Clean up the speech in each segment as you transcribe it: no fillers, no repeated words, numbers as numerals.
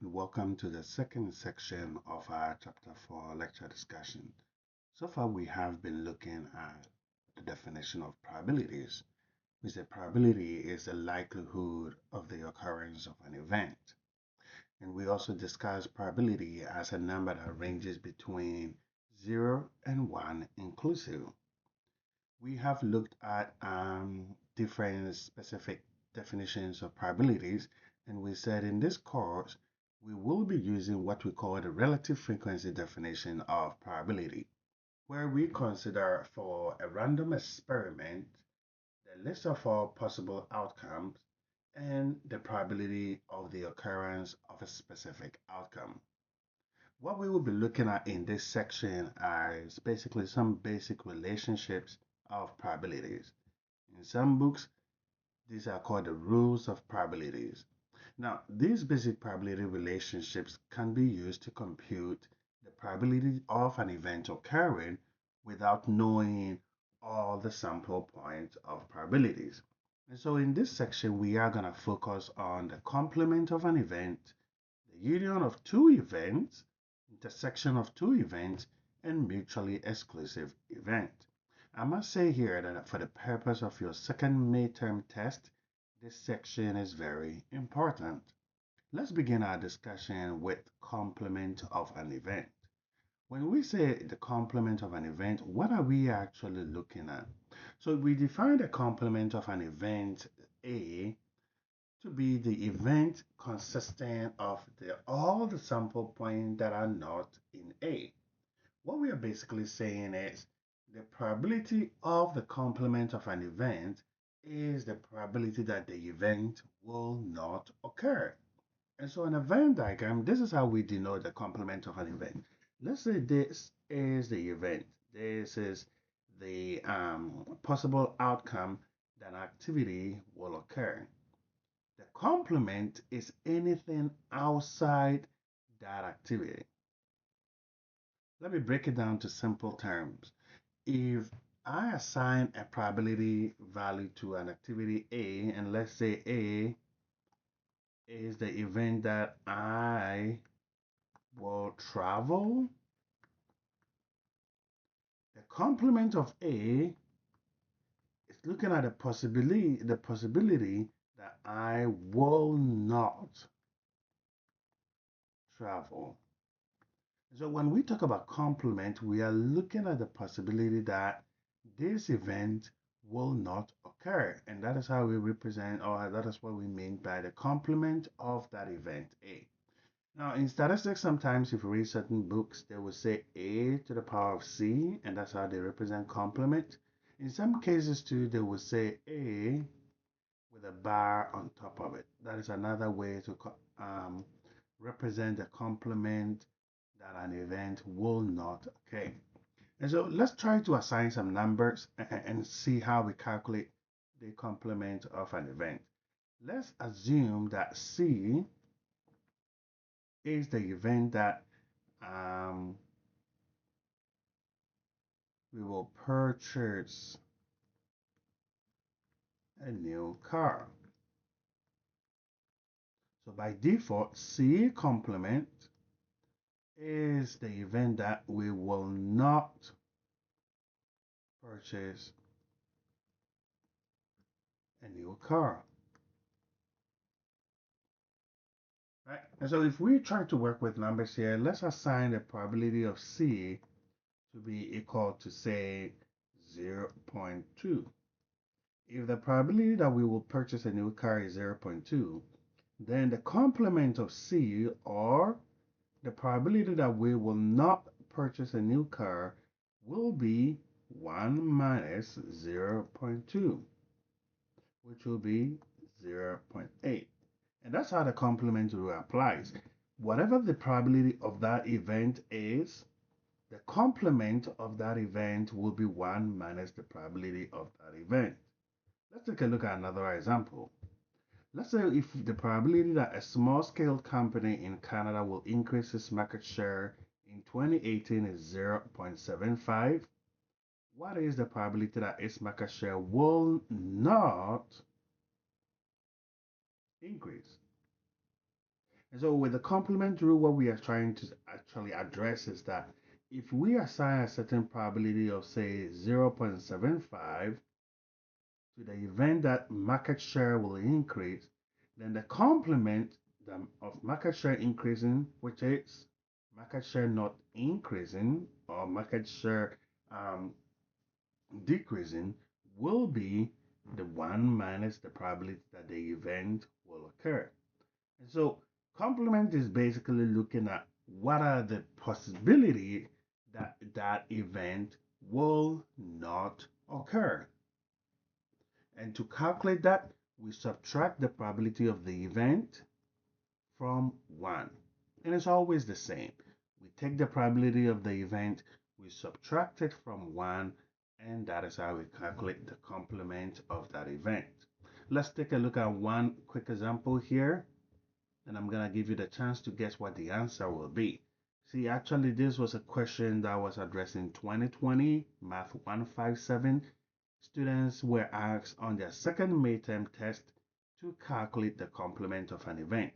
and welcome to the second section of our Chapter 4 lecture discussion. So far, we have been looking at the definition of probabilities, which a probability is the likelihood of the occurrence of an event. And we also discussed probability as a number that ranges between 0 and 1 inclusive. We have looked at different specific definitions of probabilities, and we said in this course we will be using what we call the relative frequency definition of probability, where we consider for a random experiment the list of all possible outcomes and the probability of the occurrence of a specific outcome. What we will be looking at in this section is basically some basic relationships of probabilities. In some books, these are called the rules of probabilities. Now, these basic probability relationships can be used to compute the probability of an event occurring without knowing all the sample points of probabilities. And so in this section, we are going to focus on the complement of an event, the union of two events, intersection of two events, and mutually exclusive event. I must say here that for the purpose of your second midterm test, this section is very important. Let's begin our discussion with complement of an event. When we say the complement of an event, what are we actually looking at? So we define the complement of an event A to be the event consisting of all the sample points that are not in A. What we are basically saying is the probability of the complement of an event is the probability that the event will not occur. And so in a Venn diagram, this is how we denote the complement of an event. Let's say this is the event. This is the possible outcome that activity will occur. The complement is anything outside that activity. Let me break it down to simple terms. If I assign a probability value to an activity A, and let's say A is the event that I will travel, the complement of A is looking at the possibility that I will not travel. So when we talk about complement, we are looking at the possibility that this event will not occur. And that is how we represent, or that is what we mean by the complement of that event A. Now, in statistics, sometimes if you read certain books, they will say A to the power of C, and that's how they represent complement. In some cases, too, they will say A with a bar on top of it. That is another way to represent the complement that an event will not occur. And so let's try to assign some numbers and see how we calculate the complement of an event. Let's assume that C is the event that we will purchase a new car. So by default, C complement is the event that we will not purchase a new car. Right? And so if we try to work with numbers here, let's assign the probability of C to be equal to, say, 0.2. If the probability that we will purchase a new car is 0.2, then the complement of C, or the probability that we will not purchase a new car, will be 1 minus 0.2, which will be 0.8. And that's how the complement rule applies. Whatever the probability of that event is, the complement of that event will be 1 minus the probability of that event. Let's take a look at another example. Let's say if the probability that a small-scale company in Canada will increase its market share in 2018 is 0.75, what is the probability that its market share will not increase? And so with the complement rule, what we are trying to actually address is that if we assign a certain probability of say 0.75 to the event that market share will increase, then the complement of market share increasing, which is market share not increasing or market share um, decreasing, will be the 1 minus the probability that the event will occur. And so complement is basically looking at what are the possibility that that event will not occur. And to calculate that, we subtract the probability of the event from 1. And it's always the same. We take the probability of the event, we subtract it from 1, and that is how we calculate the complement of that event. Let's take a look at one quick example here, and I'm going to give you the chance to guess what the answer will be. See, actually, this was a question that was addressed in 2020, Math 157. Students were asked on their second midterm test to calculate the complement of an event.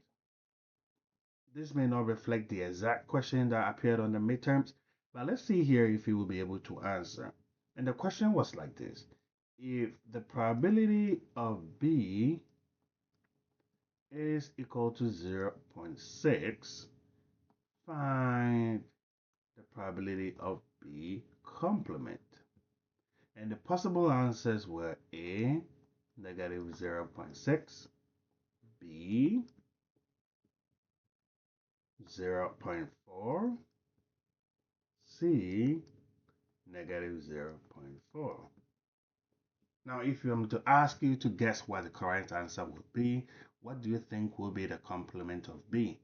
This may not reflect the exact question that appeared on the midterms, but let's see here if you will be able to answer. And the question was like this. If the probability of B is equal to 0.6, find the probability of B complement. And the possible answers were A, negative 0.6, B, 0.4, C, negative 0.4. Now, if I'm to ask you to guess what the correct answer would be, what do you think will be the complement of B?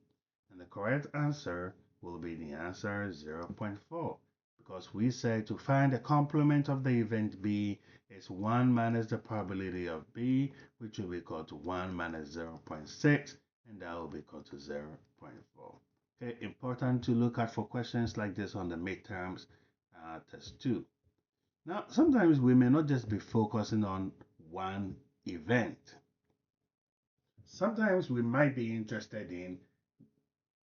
And the correct answer will be the answer 0.4, because we said to find the complement of the event B is 1 minus the probability of B, which will be equal to 1 minus 0.6, and that will be equal to 0.4. Okay, important to look at for questions like this on the midterms test 2. Now, sometimes we may not just be focusing on one event. Sometimes we might be interested in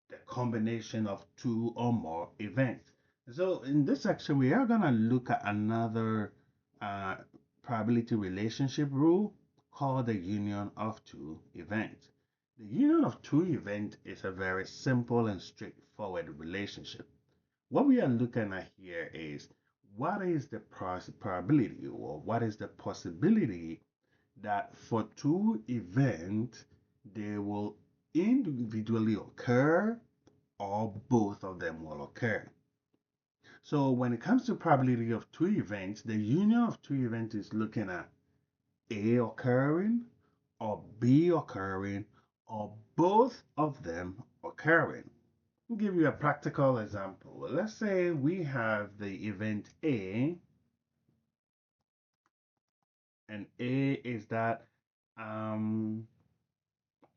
the combination of two or more events. So in this section, we are going to look at another uh, probability relationship rule called the union of two events. The union of two events is a very simple and straightforward relationship. What we are looking at here is what is the probability or what is the possibility that for two events they will individually occur or both of them will occur. So when it comes to probability of two events, the union of two events is looking at A occurring or B occurring or both of them occurring. I'll give you a practical example. Let's say we have the event A, and A is that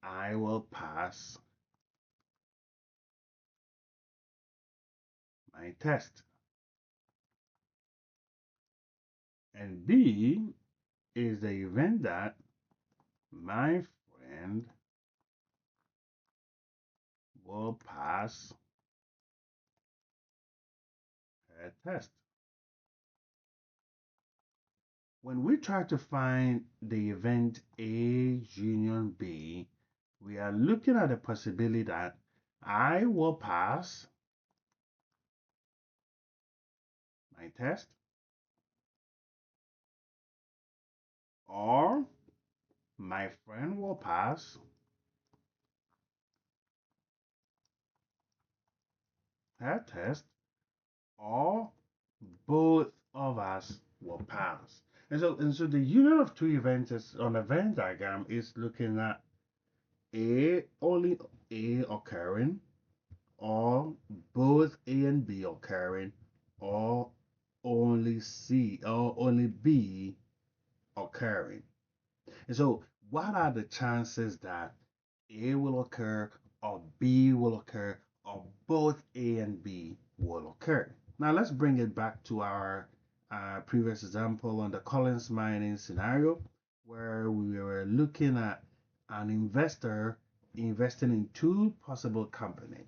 I will pass my test. And B is the event that my friend will pass her test. When we try to find the event A union B, we are looking at the possibility that I will pass my test or my friend will pass her test or both of us will pass. And so the union of two events is, on a Venn diagram is looking at only A occurring or both A and B occurring or only C or only B occurring. And so what are the chances that A will occur or B will occur or both A and B will occur? Now let's bring it back to our previous example on the Collins mining scenario where we were looking at an investor investing in two possible companies.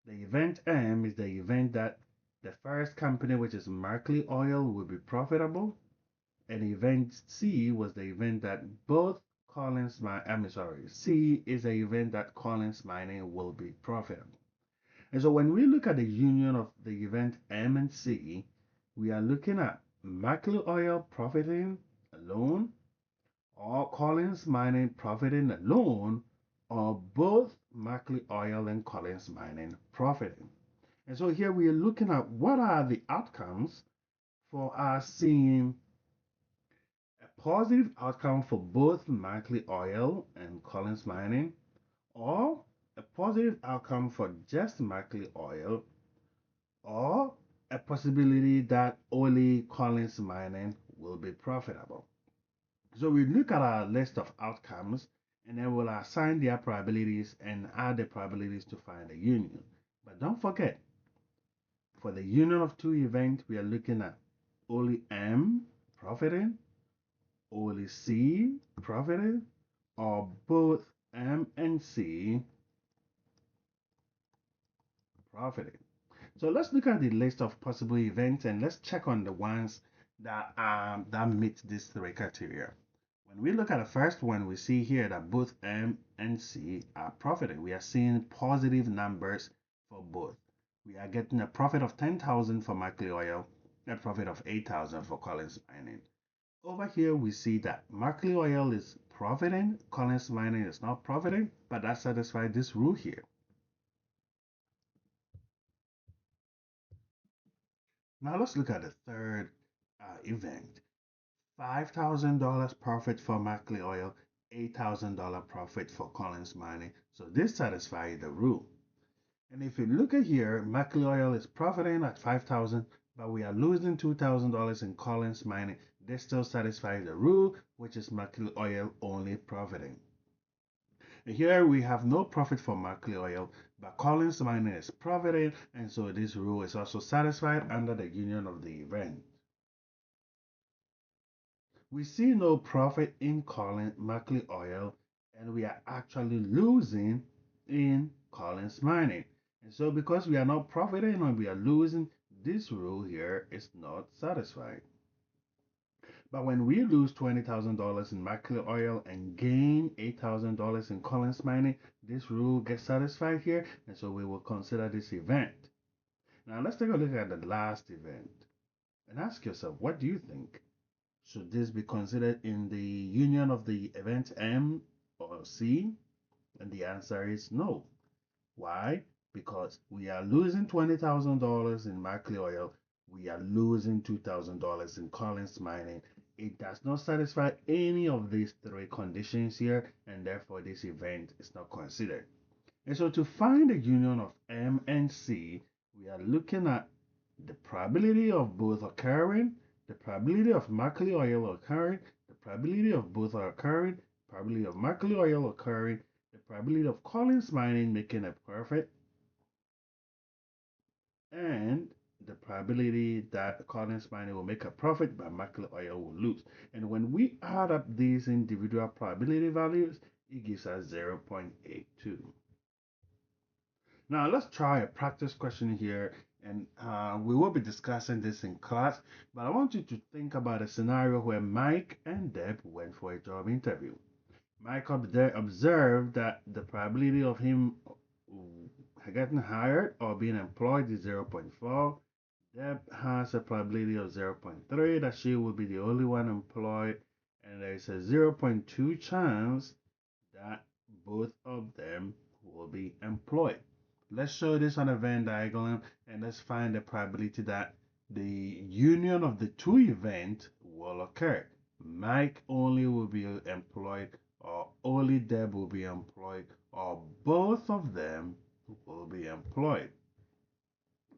The event M is the event that the first company, which is Markley Oil, will be profitable, and event C was the event that both C is the event that Collins Mining will be profitable. And so when we look at the union of the event M and C, we are looking at Markley Oil profiting alone, or Collins Mining profiting alone, or both Markley Oil and Collins Mining profiting. And so here we are looking at what are the outcomes for us seeing a positive outcome for both Markley Oil and Collins Mining, or a positive outcome for just Markley Oil, or a possibility that only Collins Mining will be profitable. So we look at our list of outcomes and then we'll assign their probabilities and add the probabilities to find a union. But don't forget, for the union of two events, we are looking at only M profiting, only C profiting, or both M and C profiting. So let's look at the list of possible events and let's check on the ones that meet these three criteria. When we look at the first one, we see here that both M and C are profiting. We are seeing positive numbers for both. We are getting a profit of 10,000 for Markley Oil, a profit of 8,000 for Collins Mining. Over here, we see that Markley Oil is profiting, Collins Mining is not profiting, but that satisfies this rule here. Now let's look at the third event. $5,000 profit for Markley Oil, $8,000 profit for Collins Mining. So this satisfies the rule. And if you look at here, Markley Oil is profiting at 5,000, but we are losing $2,000 in Collins Mining. This still satisfies the rule, which is Markley Oil only profiting. And here we have no profit for Markley Oil, but Collins Mining is profiting, and so this rule is also satisfied under the union of the event. We see no profit in Markley Oil, and we are actually losing in Collins Mining. And so because we are not profiting and we are losing, this rule here is not satisfied. But when we lose $20,000 in Markley Oil and gain $8,000 in Collins Mining, this rule gets satisfied here, and so we will consider this event. Now let's take a look at the last event and ask yourself, what do you think? Should this be considered in the union of the event M or C? And the answer is no. Why? Because we are losing $20,000 in Markley Oil. We are losing $2,000 in Collins Mining. It does not satisfy any of these three conditions here, and therefore this event is not considered. And so to find the union of M and C, we are looking at the probability of both occurring, the probability of Markley Oil occurring, the probability of both occurring, probability of Markley Oil occurring, the probability of Collins Mining making a profit, and the probability that Collins Mining will make a profit but Markley Oil will lose. And when we add up these individual probability values, it gives us 0.82. Now let's try a practice question here, and we will be discussing this in class, but I want you to think about a scenario where Mike and Deb went for a job interview. Mike observed that the probability of him getting hired or being employed is 0.4. Deb has a probability of 0.3 that she will be the only one employed, and there is a 0.2 chance that both of them will be employed. Let's show this on a Venn diagram and let's find the probability that the union of the two events will occur. Mike only will be employed, or only Deb will be employed, or both of them will be employed.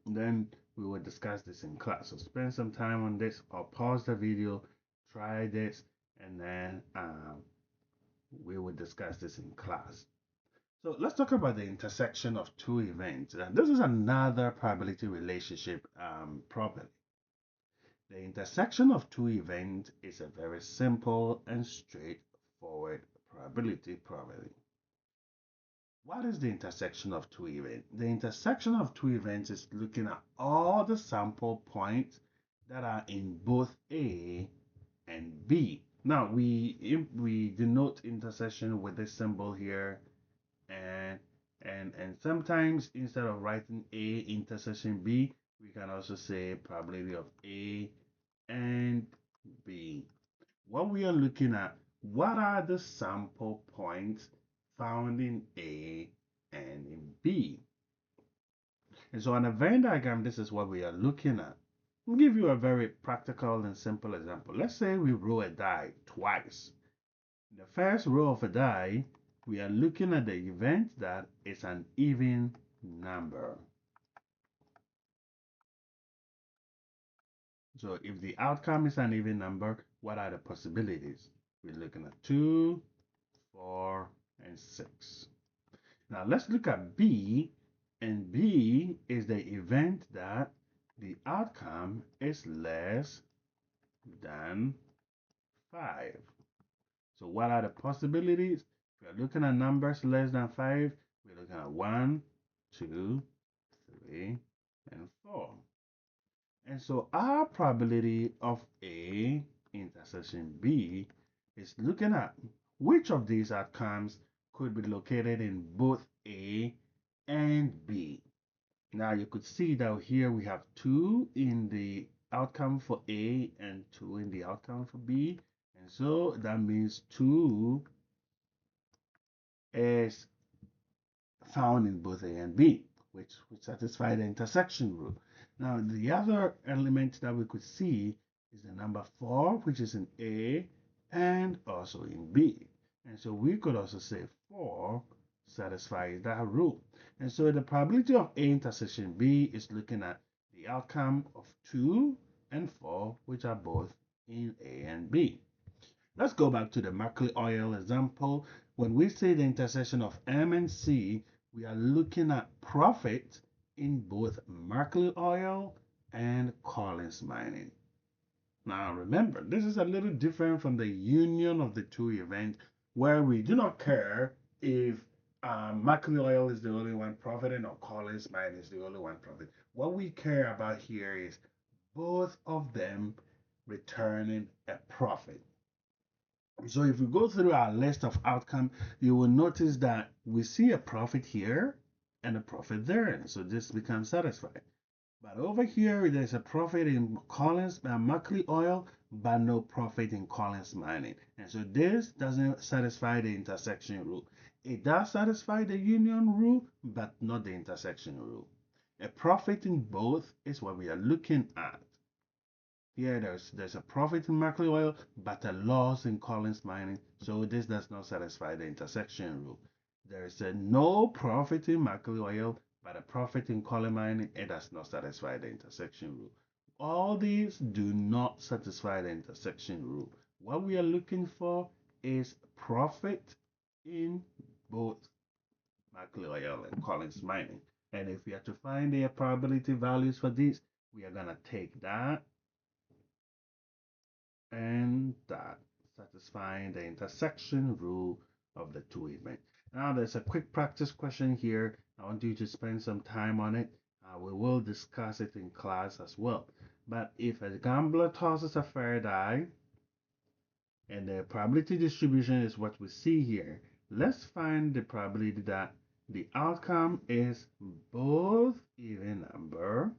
Then we will discuss this in class. So spend some time on this or pause the video, try this, and then we will discuss this in class. So let's talk about the intersection of two events. This is another probability relationship problem. The intersection of two events is a very simple and straightforward probability problem. What is the intersection of two events? The intersection of two events is looking at all the sample points that are in both A and B. Now we denote intersection with this symbol here, and and sometimes instead of writing A intersection B, we can also say probability of A and B. What we are looking at, what are the sample points found in A and in B? And so on a Venn diagram, this is what we are looking at. I'll give you a very practical and simple example. Let's say we roll a die twice. In the first row of a die, we are looking at the event that is an even number. So if the outcome is an even number, what are the possibilities? We're looking at 2, 4, and 6. Now let's look at B, and B is the event that the outcome is less than 5. So what are the possibilities? If we're looking at numbers less than 5, we're looking at 1, 2, 3, and 4. And so our probability of A intersection B is looking at which of these outcomes could be located in both A and B. Now you could see that here we have 2 in the outcome for A and 2 in the outcome for B. And so that means 2 is found in both A and B, which would satisfy the intersection rule. Now, the other element that we could see is the number 4, which is in A and also in B. And so we could also say 4 satisfies that rule. And so the probability of A intersection B is looking at the outcome of 2 and 4, which are both in A and B. Let's go back to the Mercury oil example. When we say the intersection of M and C, we are looking at profit in both Mercury oil and Collins Mining. Now remember, this is a little different from the union of the two events where we do not care if Mercury oil is the only one profiting or Collins Mining is the only one profiting. What we care about here is both of them returning a profit. So if we go through our list of outcome, you will notice that we see a profit here and a profit there. And so this becomes satisfied. But over here, there's a profit in Collins Mercury oil, but no profit in Collins Mining. And so this doesn't satisfy the intersection rule. It does satisfy the union rule, but not the intersection rule. A profit in both is what we are looking at. Here there's a profit in Mercury oil, but a loss in Collins Mining. So this does not satisfy the intersection rule. There is a no profit in Mercury oil, but a profit in Collins Mining. It does not satisfy the intersection rule. All these do not satisfy the intersection rule. What we are looking for is profit in both Mercury oil and Collins Mining. And if we are to find their probability values for these, we are going to take that and that, satisfying the intersection rule of the two events. Now there's a quick practice question here. I want you to spend some time on it. We will discuss it in class as well. But if a gambler tosses a fair die, and the probability distribution is what we see here, let's find the probability that the outcome is both even number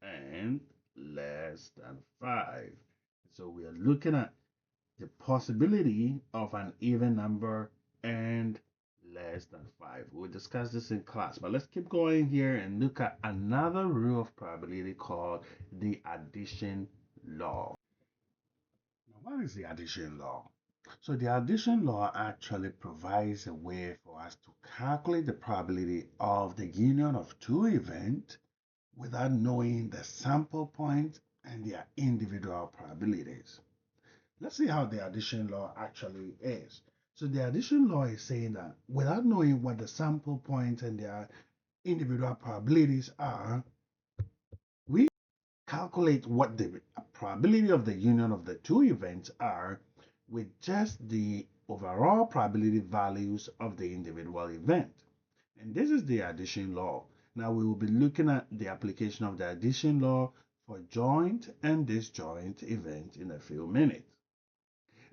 and less than 5. So we are looking at the possibility of an even number and less than 5. We'll discuss this in class, but let's keep going here and look at another rule of probability called the addition law. Now, what is the addition law? So the addition law actually provides a way for us to calculate the probability of the union of two events without knowing the sample point and their individual probabilities. Let's see how the addition law actually is. So the addition law is saying that without knowing what the sample point and their individual probabilities are, we calculate what the probability of the union of the two events are with just the overall probability values of the individual event. And this is the addition law. Now we will be looking at the application of the addition law for joint and disjoint events in a few minutes.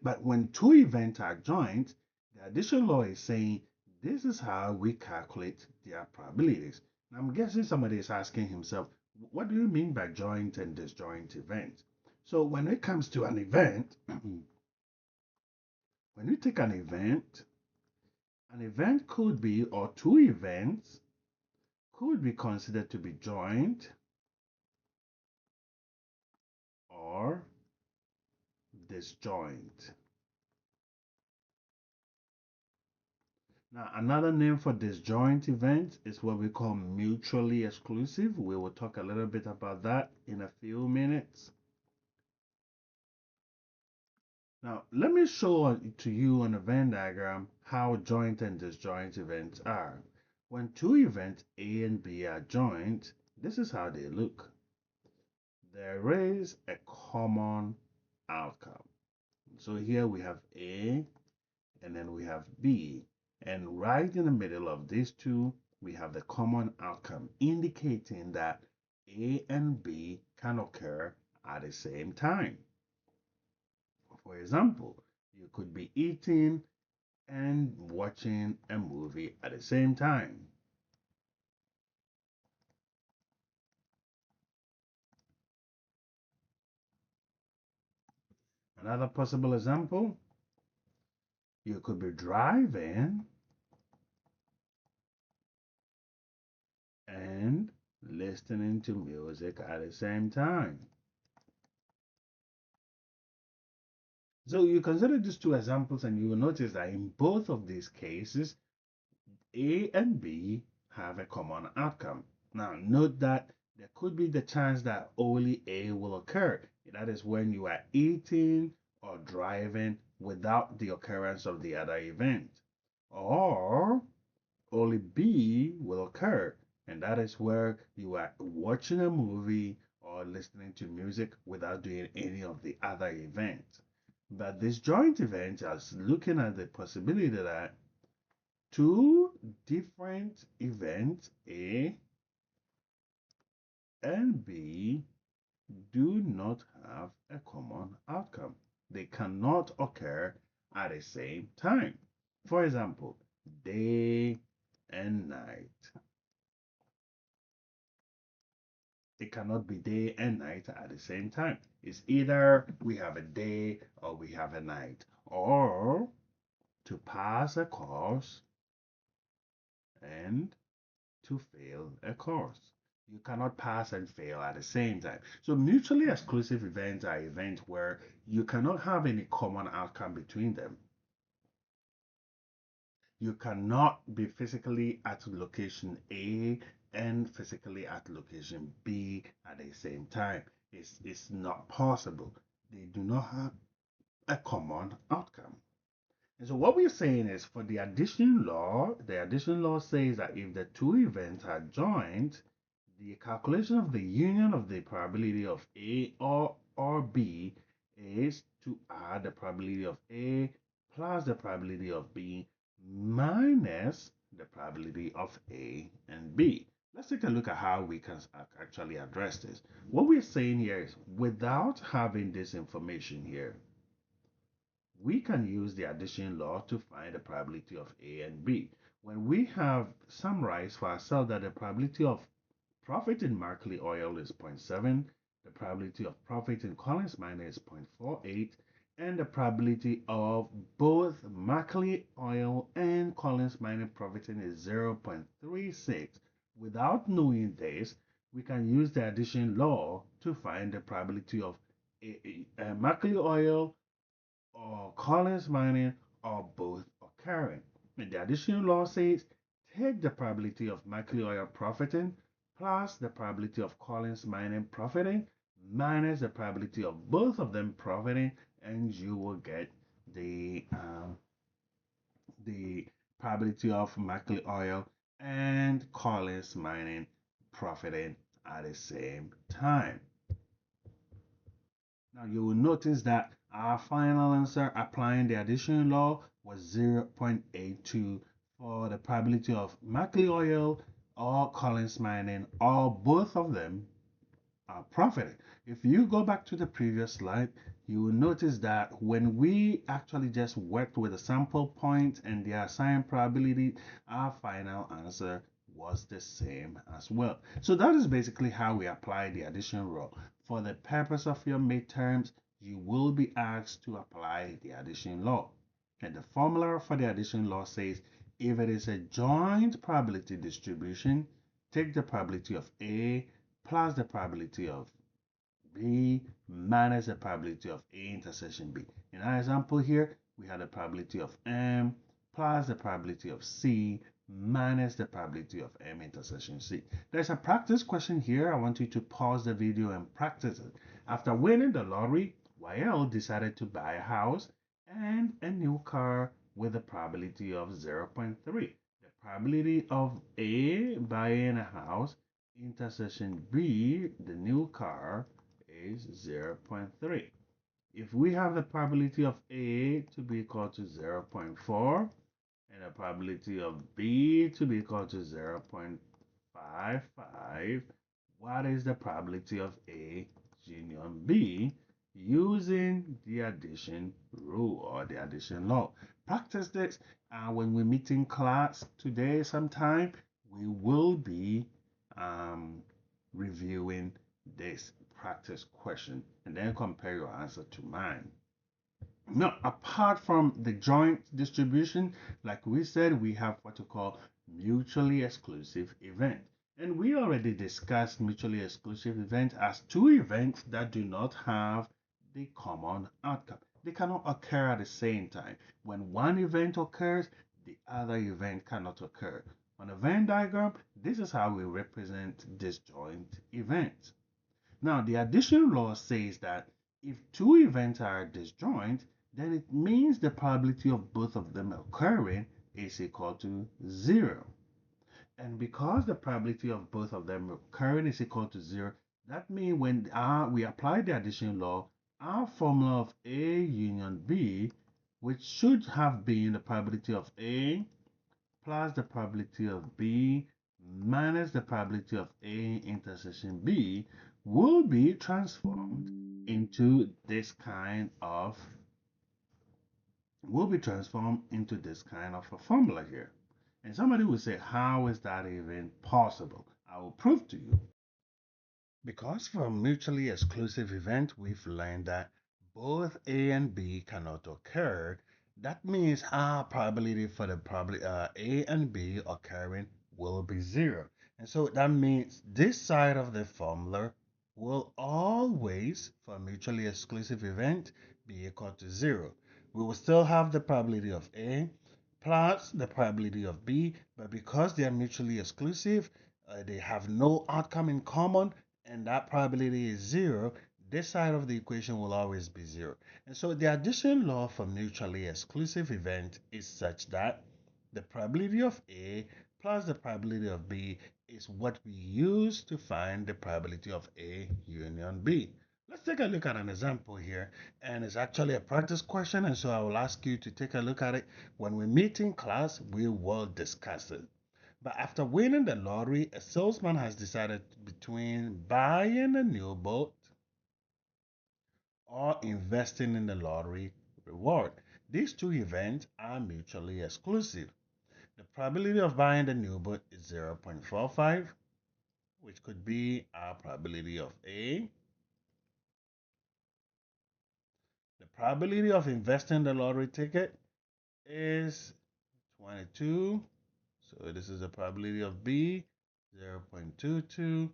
But when two events are joint, the addition law is saying this is how we calculate their probabilities. Now I'm guessing somebody is asking himself, what do you mean by joint and disjoint events? So when it comes to an event, when you take an event could be, or two events could be considered to be joint or disjoint. Now, another name for disjoint events is what we call mutually exclusive. We will talk a little bit about that in a few minutes. Now, let me show to you on a Venn diagram how joint and disjoint events are. When two events A and B are joint, this is how they look. There is a common outcome. So here we have A and then we have B. And right in the middle of these two, we have the common outcome, indicating that A and B can occur at the same time. For example, you could be eating and watching a movie at the same time. Another possible example, you could be driving and listening to music at the same time. So you consider these two examples and you will notice that in both of these cases, A and B have a common outcome. Now note that there could be the chance that only A will occur. That is when you are eating or driving without the occurrence of the other event. Or only B will occur, and that is where you are watching a movie or listening to music without doing any of the other events. But this joint event is looking at the possibility that two different events, A and B, do not have a common outcome. They cannot occur at the same time. For example, day and night. It cannot be day and night at the same time. It's either we have a day or we have a night. Or to pass a course and to fail a course. You cannot pass and fail at the same time. So mutually exclusive events are events where you cannot have any common outcome between them. You cannot be physically at location A and physically at location B at the same time. It's not possible. They do not have a common outcome. And so what we're saying is for the addition law says that if the two events are joined, the calculation of the union of the probability of A or B is to add the probability of A plus the probability of B minus the probability of A and B. Let's take a look at how we can actually address this. What we're saying here is without having this information here, we can use the addition law to find the probability of A and B. When we have summarized for ourselves that the probability of profit in Markley Oil is 0.7, the probability of profit in Collins Mining is 0.48, and the probability of both Markley Oil and Collins Mining profiting is 0.36. Without knowing this, we can use the addition law to find the probability of Markley Oil or Collins Mining or both occurring. And the addition law says take the probability of Markley Oil profiting plus the probability of Collins Mining profiting minus the probability of both of them profiting, and you will get the probability of Markley Oil and Collins Mining profiting at the same time. Now you will notice that our final answer applying the addition law was 0.82 for the probability of Mackley Oil or Collins Mining, or both of them are profiting. If you go back to the previous slide, you will notice that when we actually just worked with a sample point and the assigned probability, our final answer was the same as well. So that is basically how we apply the addition rule. For the purpose of your midterms, you will be asked to apply the addition law. And the formula for the addition law says if it is a joint probability distribution, take the probability of A plus the probability of B minus the probability of A intersection B. In our example here, we had the probability of M plus the probability of C minus the probability of M intersection C. There's a practice question here. I want you to pause the video and practice it. After winning the lottery, YL decided to buy a house and a new car with a probability of 0.3. The probability of A buying a house intersection B, the new car, is 0.3. If we have the probability of A to be equal to 0.4 and the probability of B to be equal to 0.55, what is the probability of A union B using the addition rule or the addition law? Practice this, and when we meet in class today sometime, we will be reviewing this practice question and then compare your answer to mine. Now, apart from the joint distribution, like we said, we have what we call mutually exclusive event. And we already discussed mutually exclusive event as two events that do not have the common outcome. They cannot occur at the same time. When one event occurs, the other event cannot occur. On a Venn diagram, this is how we represent disjoint events. Now, the addition law says that if two events are disjoint, then it means the probability of both of them occurring is equal to 0. And because the probability of both of them occurring is equal to 0, that means when we apply the addition law, our formula of A union B, which should have been the probability of A plus the probability of B minus the probability of A intersection B, will be transformed into this kind of a formula here. And somebody will say, how is that even possible? I will prove to you. Because for a mutually exclusive event, we've learned that both A and B cannot occur. That means our probability for the A and B occurring will be 0. And so that means this side of the formula will always, for a mutually exclusive event, be equal to 0. We will still have the probability of A plus the probability of B, but because they are mutually exclusive, they have no outcome in common, and that probability is 0, this side of the equation will always be 0. And so the addition law for mutually exclusive event is such that the probability of A plus the probability of B is what we use to find the probability of A union B. Let's take a look at an example here, and it's actually a practice question, and so I will ask you to take a look at it. When we meet in class, we will discuss it. But after winning the lottery, a salesman has decided between buying a new boat or investing in the lottery reward. These two events are mutually exclusive. The probability of buying the new boat is 0.45, which could be our probability of A. The probability of investing the lottery ticket is 22. So this is the probability of B, 0.22.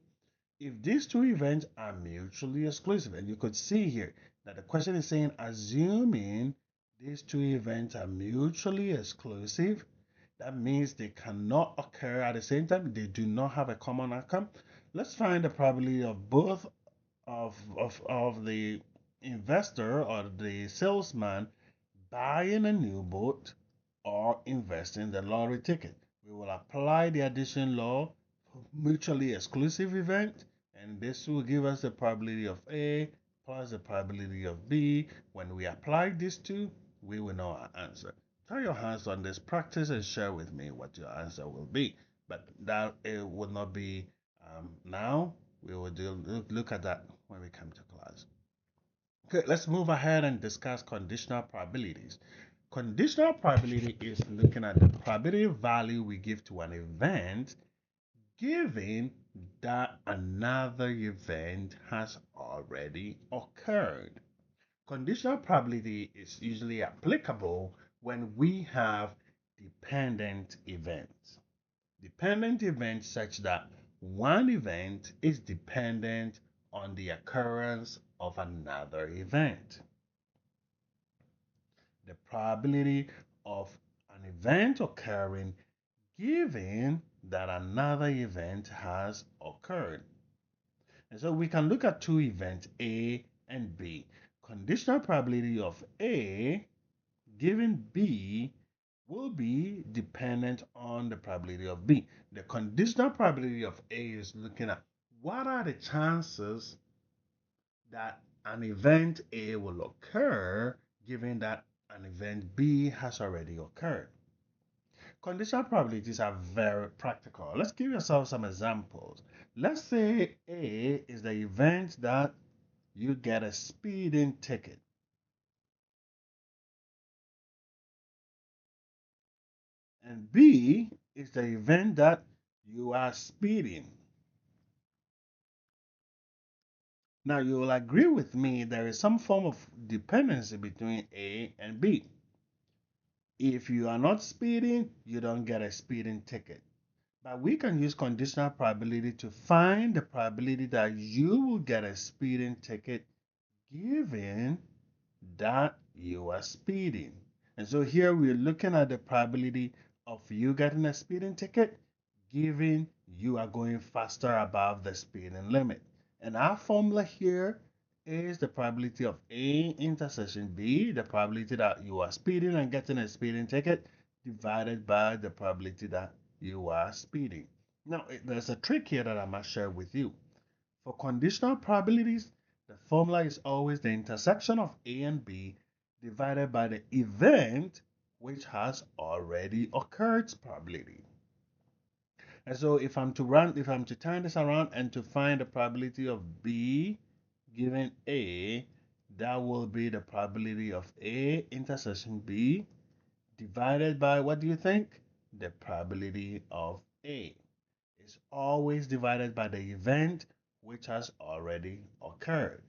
If these two events are mutually exclusive, and you could see here that the question is saying, assuming these two events are mutually exclusive, that means they cannot occur at the same time. They do not have a common outcome. Let's find the probability of both of the investor or the salesman buying a new boat or investing the lottery ticket. We will apply the addition law for mutually exclusive event, and this will give us the probability of A plus the probability of B. When we apply these two, we will know our answer. Try your hands on this, practice and share with me what your answer will be. But that it will not be now. We will look at that when we come to class. Okay, let's move ahead and discuss conditional probabilities. Conditional probability is looking at the probability value we give to an event given that another event has already occurred. Conditional probability is usually applicable when we have dependent events. Dependent events such that one event is dependent on the occurrence of another event. The probability of an event occurring given that another event has occurred. And so we can look at two events, A and B. Conditional probability of A given B will be dependent on the probability of B. The conditional probability of A is looking at what are the chances that an event A will occur given that an event B has already occurred. Conditional probabilities are very practical. Let's give yourself some examples. Let's say A is the event that you get a speeding ticket. And B is the event that you are speeding. Now, you will agree with me there is some form of dependency between A and B. If you are not speeding, you don't get a speeding ticket. But we can use conditional probability to find the probability that you will get a speeding ticket given that you are speeding. And so here we're looking at the probability of you getting a speeding ticket given you are going faster above the speeding limit. And our formula here is the probability of A intersection B, the probability that you are speeding and getting a speeding ticket, divided by the probability that you are speeding. Now, there's a trick here that I must share with you. For conditional probabilities, the formula is always the intersection of A and B divided by the event which has already occurred probability. And so if I'm to turn this around and to find the probability of B given A, that will be the probability of A intersection B divided by, what do you think? The probability of A. It's always divided by the event which has already occurred.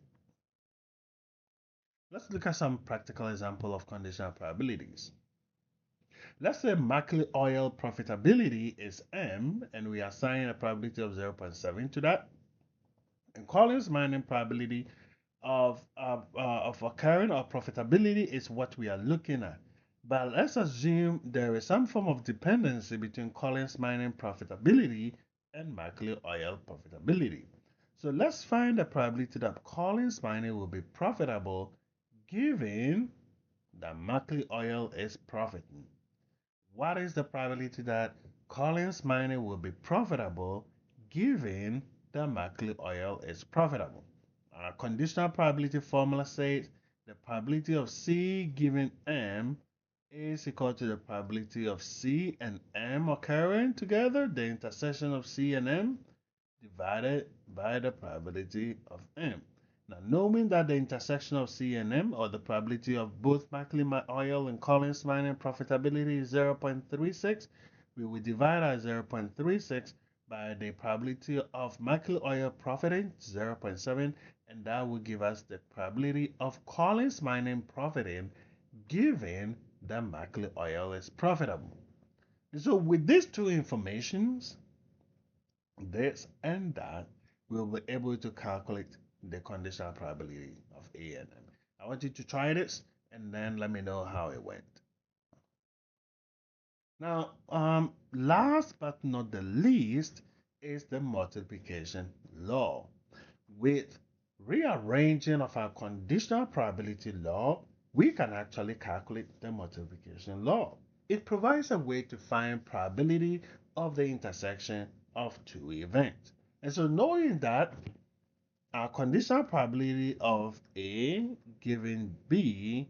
Let's look at some practical example of conditional probabilities. Let's say Mackley Oil profitability is M and we assign a probability of 0.7 to that. And Collins Mining probability of occurring or profitability is what we are looking at. But let's assume there is some form of dependency between Collins Mining profitability and Mackley Oil profitability. So let's find the probability that Collins Mining will be profitable given that Mackley Oil is profiting. What is the probability that Collins Mining will be profitable given that Mackley Oil is profitable? Our conditional probability formula says the probability of C given M is equal to the probability of C and M occurring together, the intersection of C and M, divided by the probability of M. Now, knowing that the intersection of C and M, or the probability of both Mackley Oil and Collins Mining profitability, is 0.36, we will divide our 0.36 by the probability of Mackley Oil profiting, 0.7, and that will give us the probability of Collins Mining profiting given that Mackley Oil is profitable. And so with these two informations, this and that, we'll be able to calculate the conditional probability of A and M. I want you to try this and then let me know how it went. Now, last but not the least is the multiplication law. With rearranging of our conditional probability law, we can actually calculate the multiplication law. It provides a way to find probability of the intersection of two events. And so knowing that our conditional probability of A given B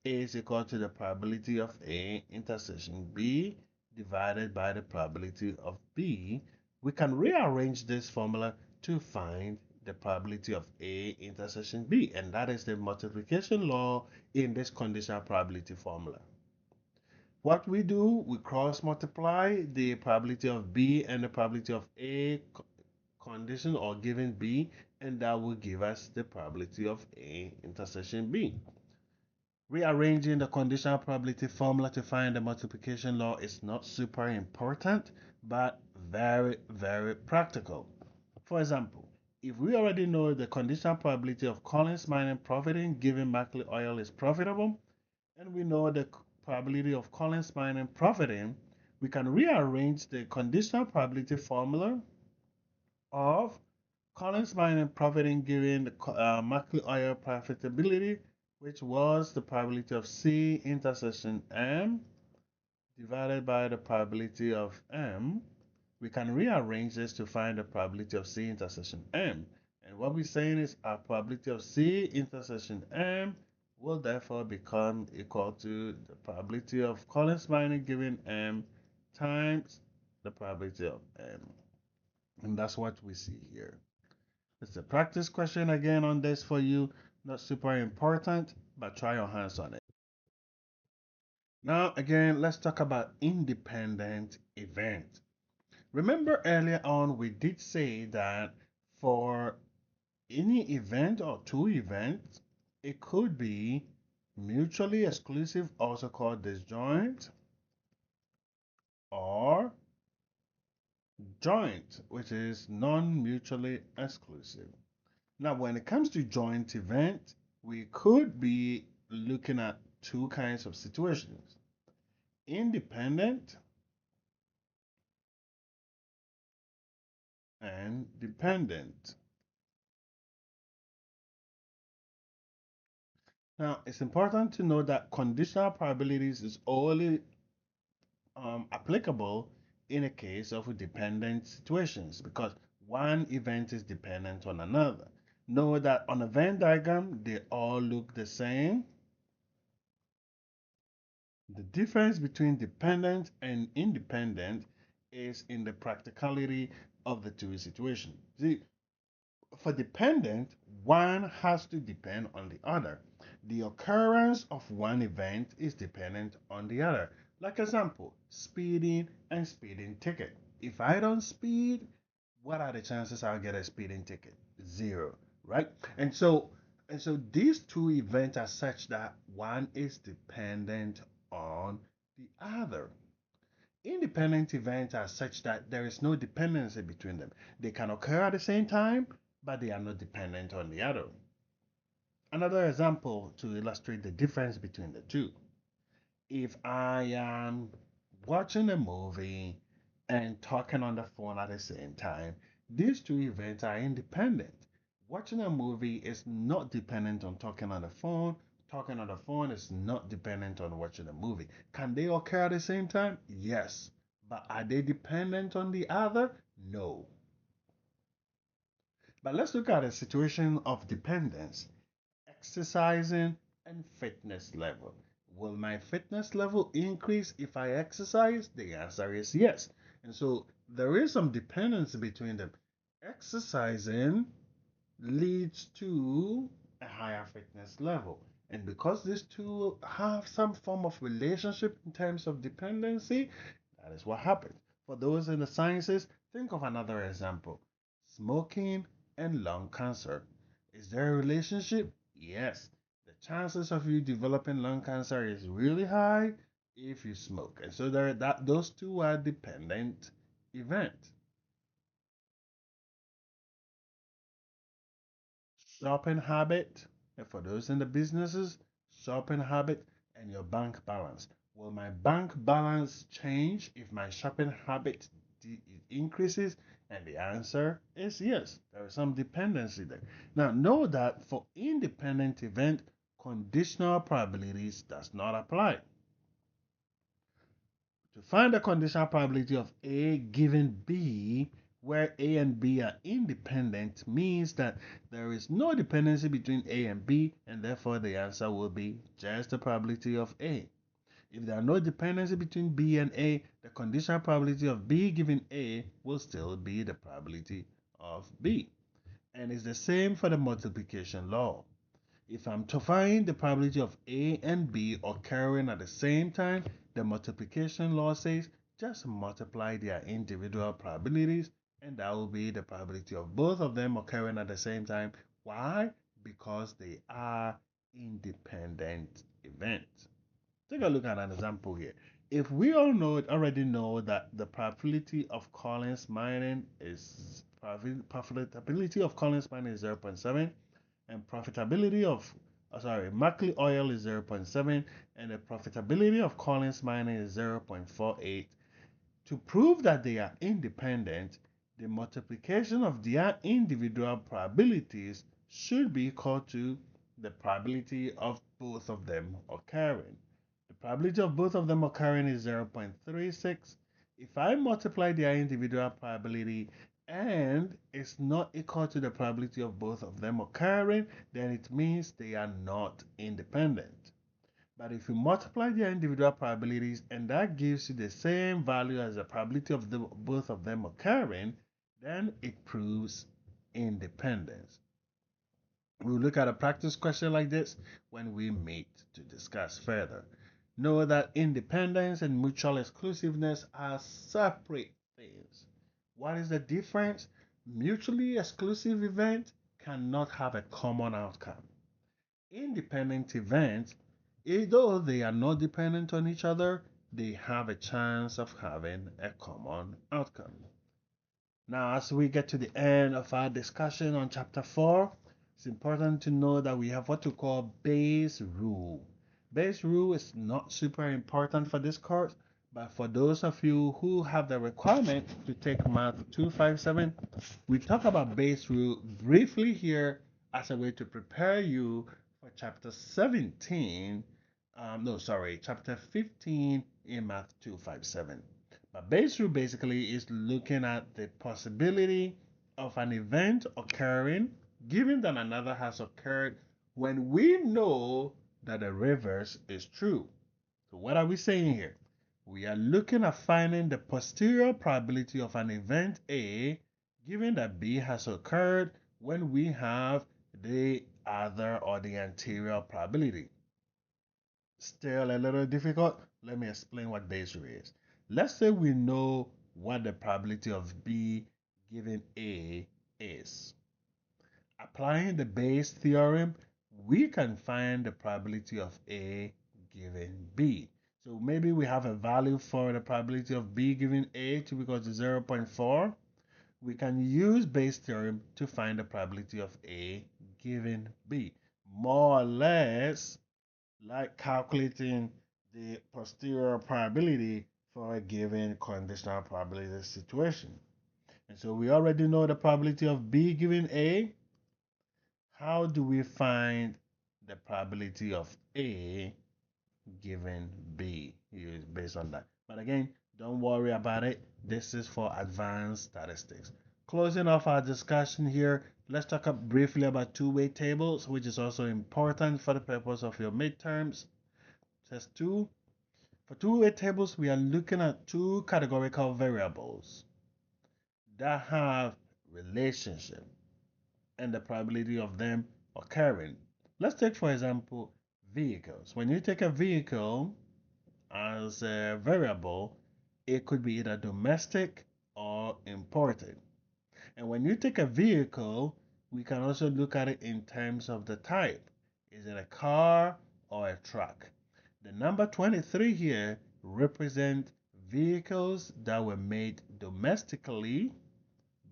is equal to the probability of A intersection B divided by the probability of B. We can rearrange this formula to find the probability of A intersection B, and that is the multiplication law in this conditional probability formula. What we do, we cross multiply the probability of B and the probability of A condition or given B, and that will give us the probability of A intersection B. Rearranging the conditional probability formula to find the multiplication law is not super important, but very, very practical. For example, if we already know the conditional probability of Collins Mining profiting given Mackley Oil is profitable, and we know the probability of Collins Mining profiting, we can rearrange the conditional probability formula of Collins Mining profiting given the Mackley Oil profitability, which was the probability of C intersection M divided by the probability of M. We can rearrange this to find the probability of C intersection M. And what we're saying is our probability of C intersection M will therefore become equal to the probability of Collins Mining given M times the probability of M. And that's what we see here. It's a practice question again on this for you. Not super important, but try your hands on it. Now, again, let's talk about independent event. Remember earlier on, we did say that for any event or two events, it could be mutually exclusive, also called disjoint, or joint, which is non-mutually exclusive. Now, when it comes to joint event, we could be looking at two kinds of situations: independent and dependent. Now, it's important to know that conditional probabilities is only applicable in a case of dependent situations because one event is dependent on another. Know that on a Venn diagram, they all look the same. The difference between dependent and independent is in the practicality of the two situations. See, for dependent, one has to depend on the other. The occurrence of one event is dependent on the other. Like example, speeding and speeding ticket. If I don't speed, what are the chances I'll get a speeding ticket? Zero, right? And so these two events are such that one is dependent on the other. Independent events are such that there is no dependency between them. They can occur at the same time, but they are not dependent on the other. Another example to illustrate the difference between the two. If I am watching a movie and talking on the phone at the same time, these two events are independent. Watching a movie is not dependent on talking on the phone. Talking on the phone is not dependent on watching a movie. Can they occur at the same time? Yes. But are they dependent on the other? No. But let's look at a situation of dependence: exercising and fitness level. Will my fitness level increase if I exercise? The answer is yes. And so there is some dependency between them. Exercising leads to a higher fitness level. And because these two have some form of relationship in terms of dependency, that is what happens. For those in the sciences, think of another example: smoking and lung cancer. Is there a relationship? Yes. The chances of you developing lung cancer is really high if you smoke. And so those two are dependent events. Shopping habit, and for those in the businesses, shopping habit and your bank balance. Will my bank balance change if my shopping habit increases? And the answer is yes. There is some dependency there. Now, know that for independent event, conditional probabilities does not apply. To find the conditional probability of A given B, where A and B are independent means that there is no dependency between A and B, and therefore the answer will be just the probability of A. If there are no dependency between B and A, the conditional probability of B given A will still be the probability of B. And it's the same for the multiplication law. If I'm to find the probability of A and B occurring at the same time, the multiplication law says just multiply their individual probabilities, and that will be the probability of both of them occurring at the same time. Why? Because they are independent events. Take a look at an example here. If we already know that the probability of Collins mining is profitability of Collins mining is 0.7, and profitability of Mackley Oil is 0.7, and the profitability of Collins Mining is 0.48. To prove that they are independent, the multiplication of their individual probabilities should be equal to the probability of both of them occurring. The probability of both of them occurring is 0.36. If I multiply their individual probability and it's not equal to the probability of both of them occurring, then it means they are not independent. But if you multiply their individual probabilities and that gives you the same value as the probability of both of them occurring, then it proves independence. We'll look at a practice question like this when we meet to discuss further. Know that independence and mutual exclusiveness are separate things. What is the difference? Mutually exclusive events cannot have a common outcome. Independent events, though they are not dependent on each other, they have a chance of having a common outcome. Now, as we get to the end of our discussion on chapter 4, it's important to know that we have what we call Bayes' rule. Bayes' rule is not super important for this course, but for those of you who have the requirement to take Math 257, we talk about Bayes' rule briefly here as a way to prepare you for chapter 17, chapter 15 in Math 257. But Bayes' rule basically is looking at the possibility of an event occurring, given that another has occurred, when we know that the reverse is true. So what are we saying here? We are looking at finding the posterior probability of an event A, given that B has occurred when we have the other or the anterior probability. Still a little difficult? Let me explain what Bayes' rule is. Let's say we know what the probability of B given A is. Applying the Bayes theorem, we can find the probability of A given B. So maybe we have a value for the probability of B given A to be equal to 0.4. We can use Bayes theorem to find the probability of A given B. More or less like calculating the posterior probability for a given conditional probability situation. And so we already know the probability of B given A. How do we find the probability of A given B? Based on that. But again, don't worry about it. This is for advanced statistics. Closing off our discussion here, let's talk briefly about two-way tables, which is also important for the purpose of your midterms. Test 2. For two-way tables, we are looking at two categorical variables that have relationship and the probability of them occurring. Let's take, for example, vehicles. When you take a vehicle as a variable, it could be either domestic or imported. And when you take a vehicle, we can also look at it in terms of the type. Is it a car or a truck? The number 23 here represents vehicles that were made domestically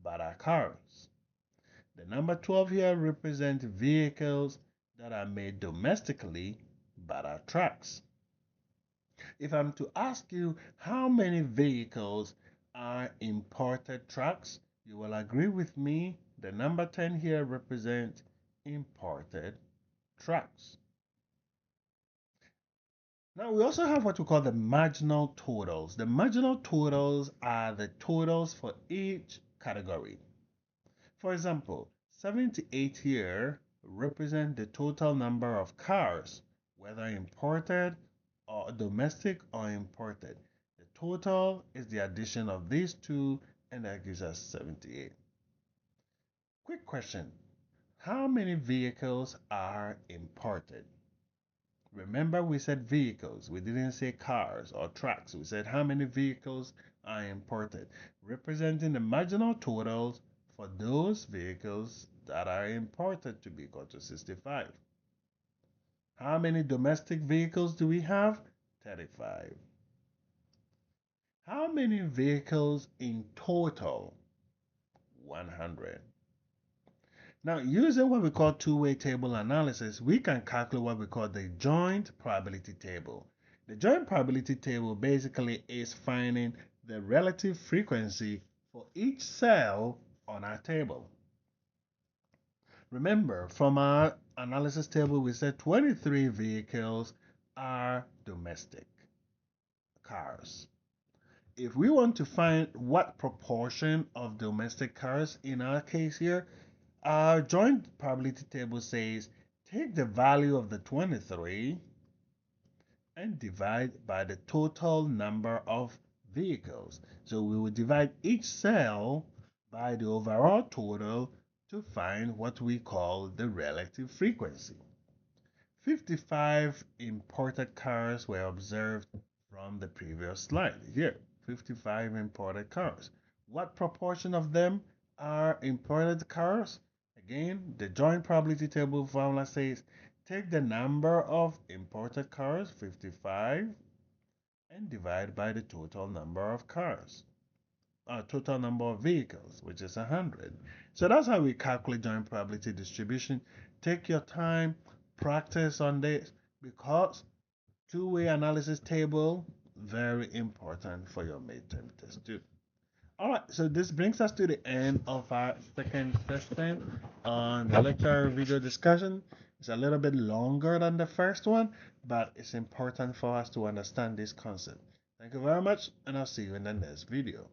but are cars. The number 12 here represents vehicles that are made domestically but are trucks. If I'm to ask you how many vehicles are imported trucks, you will agree with me the number 10 here represents imported trucks. Now we also have what we call the marginal totals. The marginal totals are the totals for each category. For example, 78 here represent the total number of cars, whether imported or domestic or imported. The total is the addition of these two, and that gives us 78. Quick question. How many vehicles are imported? Remember, we said vehicles. We didn't say cars or trucks. We said how many vehicles are imported, representing the marginal totals for those vehicles that are imported to be equal to 65. How many domestic vehicles do we have? 35. How many vehicles in total? 100. Now, using what we call two-way table analysis, we can calculate what we call the joint probability table. The joint probability table basically is finding the relative frequency for each cell on our table. Remember, from our analysis table, we said 23 vehicles are domestic cars. If we want to find what proportion of domestic cars in our case here, our joint probability table says take the value of the 23 and divide by the total number of vehicles. So we will divide each cell by the overall total to find what we call the relative frequency. 55 imported cars were observed from the previous slide. Here, 55 imported cars. What proportion of them are imported cars? Again, the joint probability table formula says take the number of imported cars, 55, and divide by the total number of cars, total number of vehicles, which is 100. So that's how we calculate joint probability distribution. Take your time, practice on this, because two-way analysis table, very important for your midterm test too. All right, so this brings us to the end of our second session on the lecture video discussion. It's a little bit longer than the first one, but it's important for us to understand this concept. Thank you very much, and I'll see you in the next video.